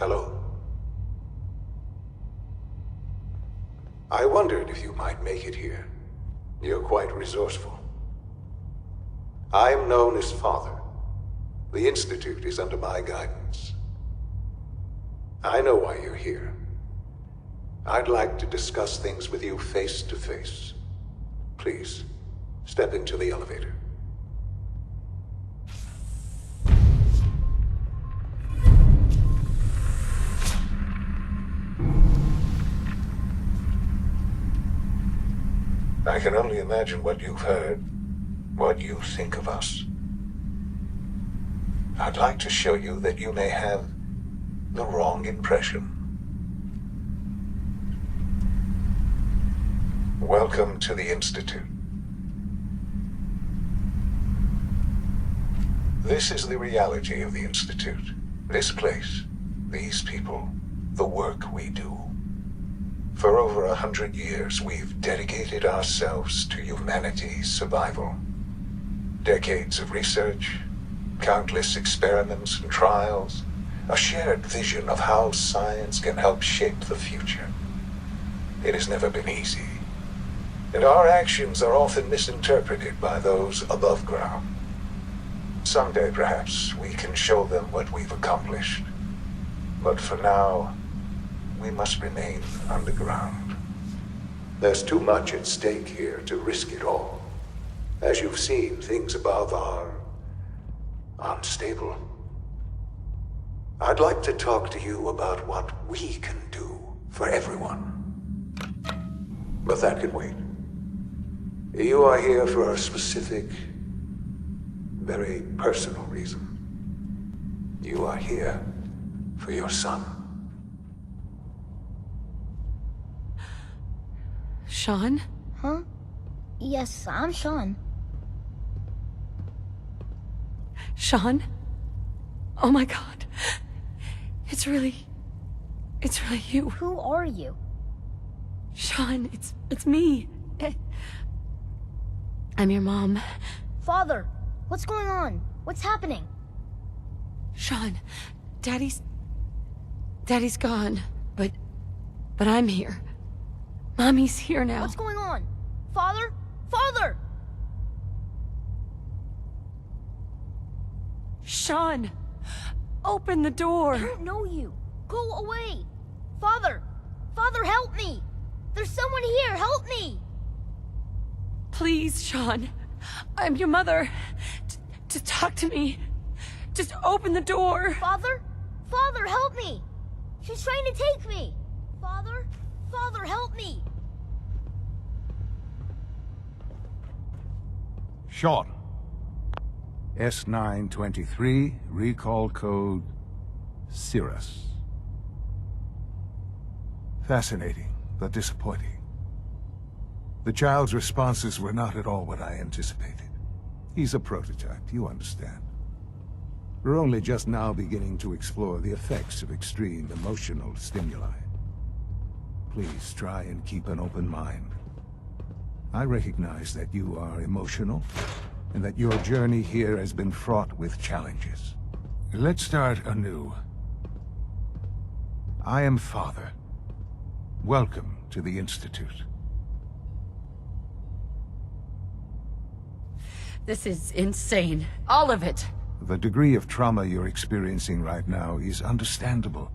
Hello? I wondered if you might make it here. You're quite resourceful. I'm known as Father. The Institute is under my guidance. I know why you're here. I'd like to discuss things with you face to face. Please, step into the elevator. I can only imagine what you've heard, what you think of us. I'd like to show you that you may have the wrong impression. Welcome to the Institute. This is the reality of the Institute. This place, these people, the work we do. For over 100 years, we've dedicated ourselves to humanity's survival. Decades of research, countless experiments and trials, a shared vision of how science can help shape the future. It has never been easy, and our actions are often misinterpreted by those above ground. Someday, perhaps, we can show them what we've accomplished. But for now, we must remain underground. There's too much at stake here to risk it all. As you've seen, things above are unstable. I'd like to talk to you about what we can do for everyone. But that can wait. You are here for a specific, very personal reason. You are here for your son. Sean? Huh? Yes, I'm Sean. Sean? Oh my god. It's really you. Who are you? Sean, it's me. I'm your mom. Father, what's going on? What's happening? Sean, Daddy's gone, but I'm here. Mommy's here now. What's going on? Father? Father! Sean, open the door. I don't know you. Go away. Father! Father, help me! There's someone here, help me! Please, Sean. I'm your mother. To talk to me. Just open the door. Father? Father, help me! She's trying to take me! Father? Father, help me! Sean. S923, recall code Cirrus. Fascinating, but disappointing. The child's responses were not at all what I anticipated. He's a prototype, you understand. We're only just now beginning to explore the effects of extreme emotional stimuli. Please try and keep an open mind. I recognize that you are emotional, and that your journey here has been fraught with challenges. Let's start anew. I am Father. Welcome to the Institute. This is insane. All of it. The degree of trauma you're experiencing right now is understandable.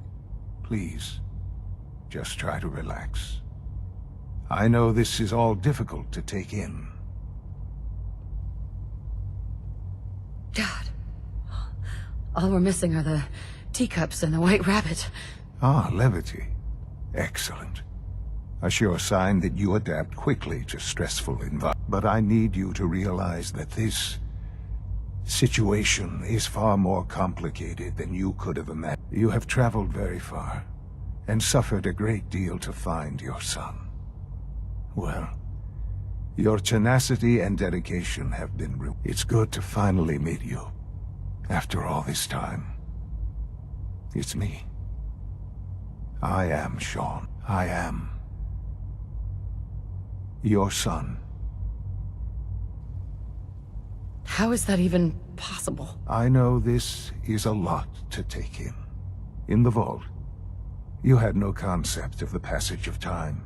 Please, just try to relax. I know this is all difficult to take in. God. All we're missing are the teacups and the white rabbit. Ah, levity. Excellent. A sure sign that you adapt quickly to stressful environments. But I need you to realize that this situation is far more complicated than you could have imagined. You have traveled very far, and suffered a great deal to find your son. Well, your tenacity and dedication have been rewarded. It's good to finally meet you, after all this time. It's me. I am Sean. I am your son. How is that even possible? I know this is a lot to take in. In the vault, You had no concept of the passage of time.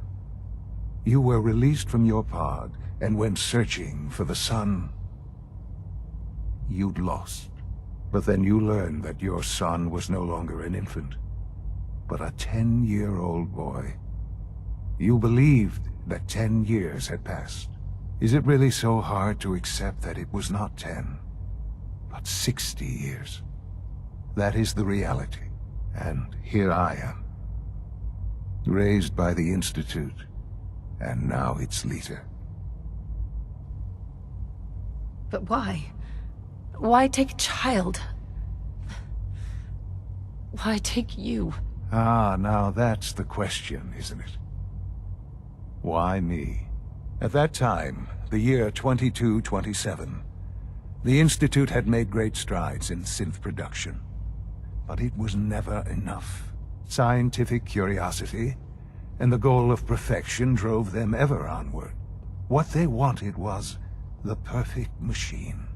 You were released from your pod and went searching for the sun you'd lost. But then you learned that your son was no longer an infant, but a 10-year-old boy. You believed that 10 years had passed. Is it really so hard to accept that it was not 10, but 60 years? That is the reality, and here I am, raised by the Institute, and now its leader. But why? Why take a child? Why take you? Ah, now that's the question, isn't it? Why me? At that time, the year 2227, the Institute had made great strides in synth production. But it was never enough. Scientific curiosity and the goal of perfection drove them ever onward. What they wanted was the perfect machine.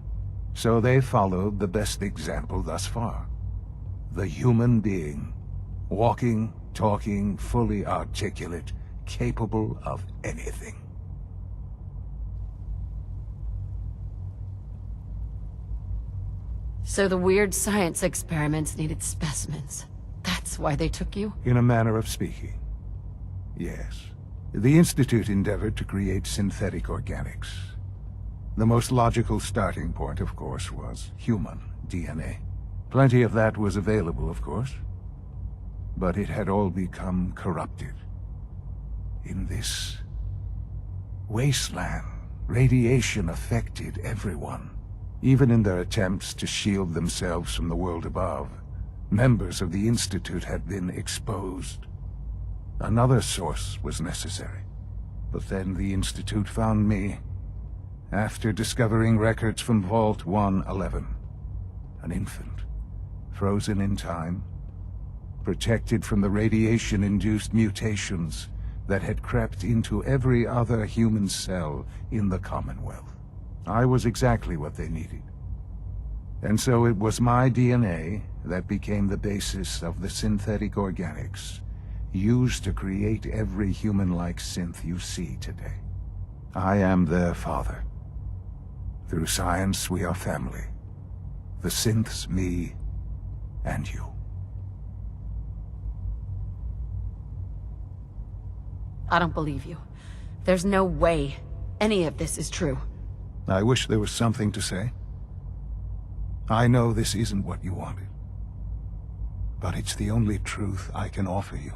So they followed the best example thus far. The human being. Walking, talking, fully articulate, capable of anything. So the weird science experiments needed specimens. That's why they took you? In a manner of speaking, yes. The Institute endeavored to create synthetic organics. The most logical starting point, of course, was human DNA. Plenty of that was available, of course. But it had all become corrupted. In this wasteland, radiation affected everyone. Even in their attempts to shield themselves from the world above, members of the Institute had been exposed. Another source was necessary. But then the Institute found me, after discovering records from Vault 111. An infant, frozen in time, protected from the radiation-induced mutations that had crept into every other human cell in the Commonwealth. I was exactly what they needed. And so it was my DNA that became the basis of the synthetic organics used to create every human-like synth you see today. I am their father. Through science, we are family. The synths, me, and you. I don't believe you. There's no way any of this is true. I wish there was something to say. I know this isn't what you wanted. But it's the only truth I can offer you.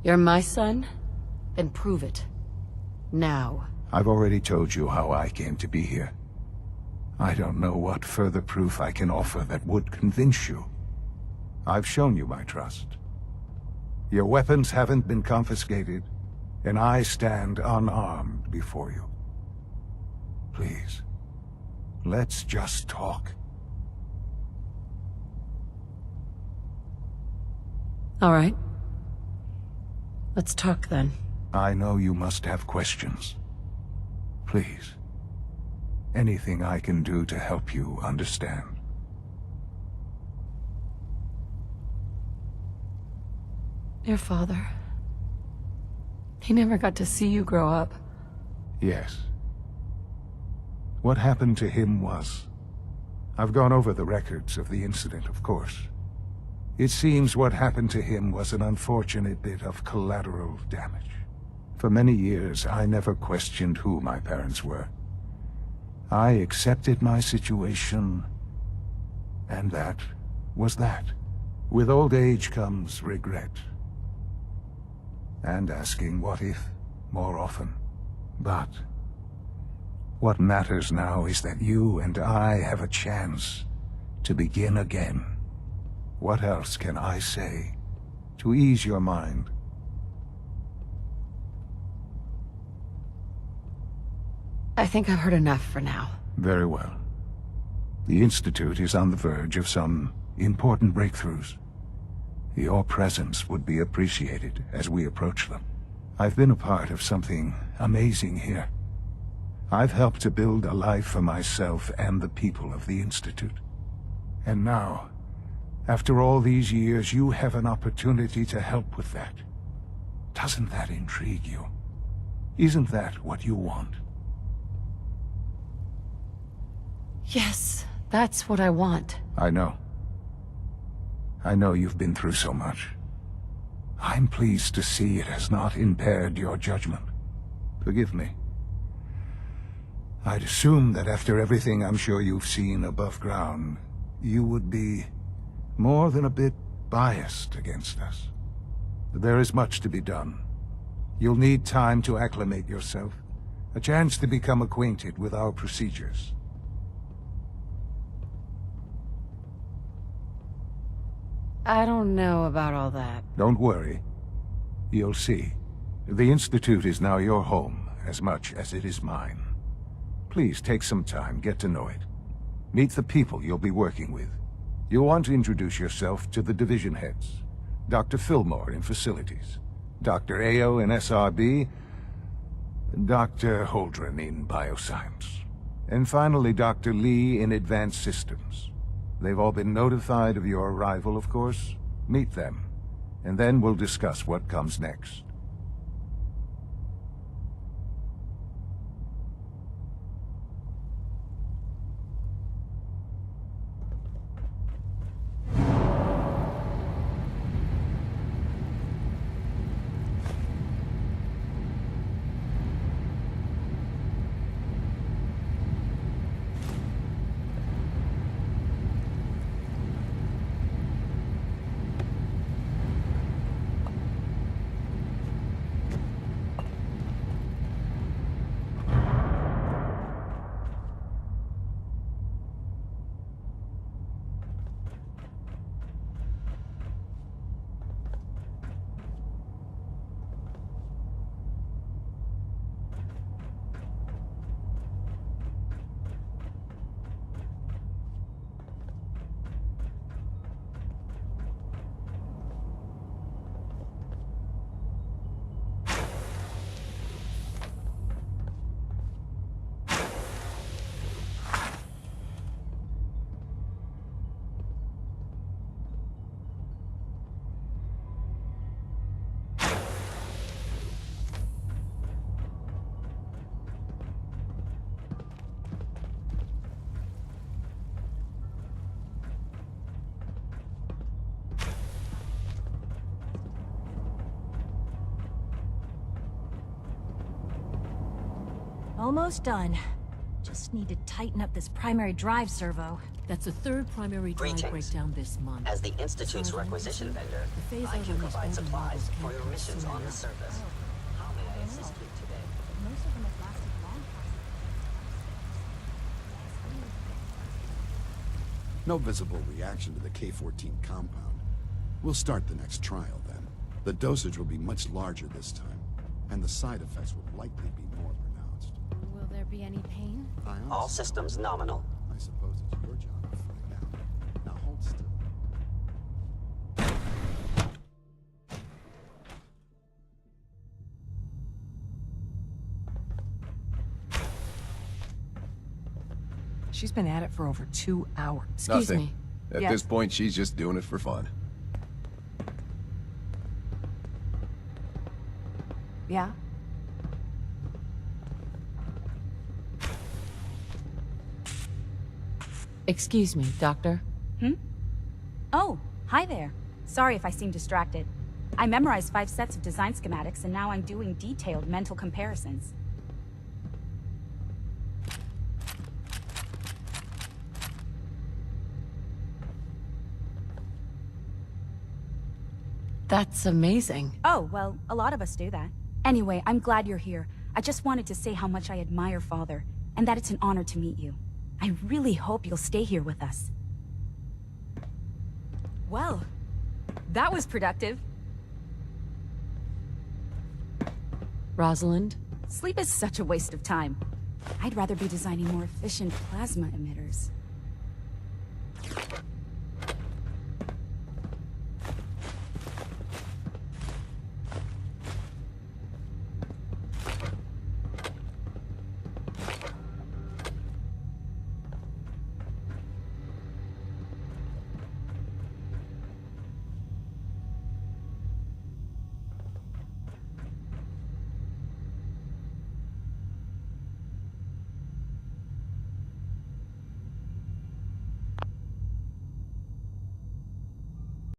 You're my son? Then prove it. Now. I've already told you how I came to be here. I don't know what further proof I can offer that would convince you. I've shown you my trust. Your weapons haven't been confiscated, and I stand unarmed before you. Please, let's just talk. All right. Let's talk then. I know you must have questions. Please, anything I can do to help you understand. Your father. He never got to see you grow up. Yes. What happened to him was... I've gone over the records of the incident, of course. It seems what happened to him was an unfortunate bit of collateral damage. For many years, I never questioned who my parents were. I accepted my situation, and that was that. With old age comes regret. And asking what if more often. But what matters now is that you and I have a chance to begin again. What else can I say to ease your mind? I think I've heard enough for now. Very well. The Institute is on the verge of some important breakthroughs. Your presence would be appreciated as we approach them. I've been a part of something amazing here. I've helped to build a life for myself and the people of the Institute. And now, after all these years, you have an opportunity to help with that. Doesn't that intrigue you? Isn't that what you want? Yes, that's what I want. I know. I know you've been through so much. I'm pleased to see it has not impaired your judgment. Forgive me. I'd assumed that after everything I'm sure you've seen above ground, you would be more than a bit biased against us. There is much to be done. You'll need time to acclimate yourself, a chance to become acquainted with our procedures. I don't know about all that. Don't worry. You'll see. The Institute is now your home, as much as it is mine. Please take some time, get to know it. Meet the people you'll be working with. You'll want to introduce yourself to the division heads. Dr. Fillmore in Facilities, Dr. Ao in SRB, Dr. Holdren in Bioscience, and finally Dr. Lee in Advanced Systems. They've all been notified of your arrival, of course. Meet them, and then we'll discuss what comes next. Almost done. Just need to tighten up this primary drive servo. That's the third primary drive Greetings. breakdown this month. As the Institute's requisition vendor, The phase I out can on these provide older supplies models for can't your be missions sooner. on the surface. How may I assist you today? Most of them have lasted long past. No visible reaction to the K-14 compound. We'll start the next trial then. The dosage will be much larger this time, and the side effects will likely be more pronounced. Will there be any pain? All systems nominal. I suppose it's your job to find out. Now hold still. She's been at it for over 2 hours. Excuse Nothing. me. At Yes. this point, she's just doing it for fun. Yeah? Excuse me, Doctor. Oh, hi there. Sorry if I seem distracted. I memorized 5 sets of design schematics, and now I'm doing detailed mental comparisons. That's amazing. Oh, well, a lot of us do that. Anyway, I'm glad you're here. I just wanted to say how much I admire Father, and that it's an honor to meet you. I really hope you'll stay here with us. Well, that was productive. Rosalind? Sleep is such a waste of time. I'd rather be designing more efficient plasma emitters.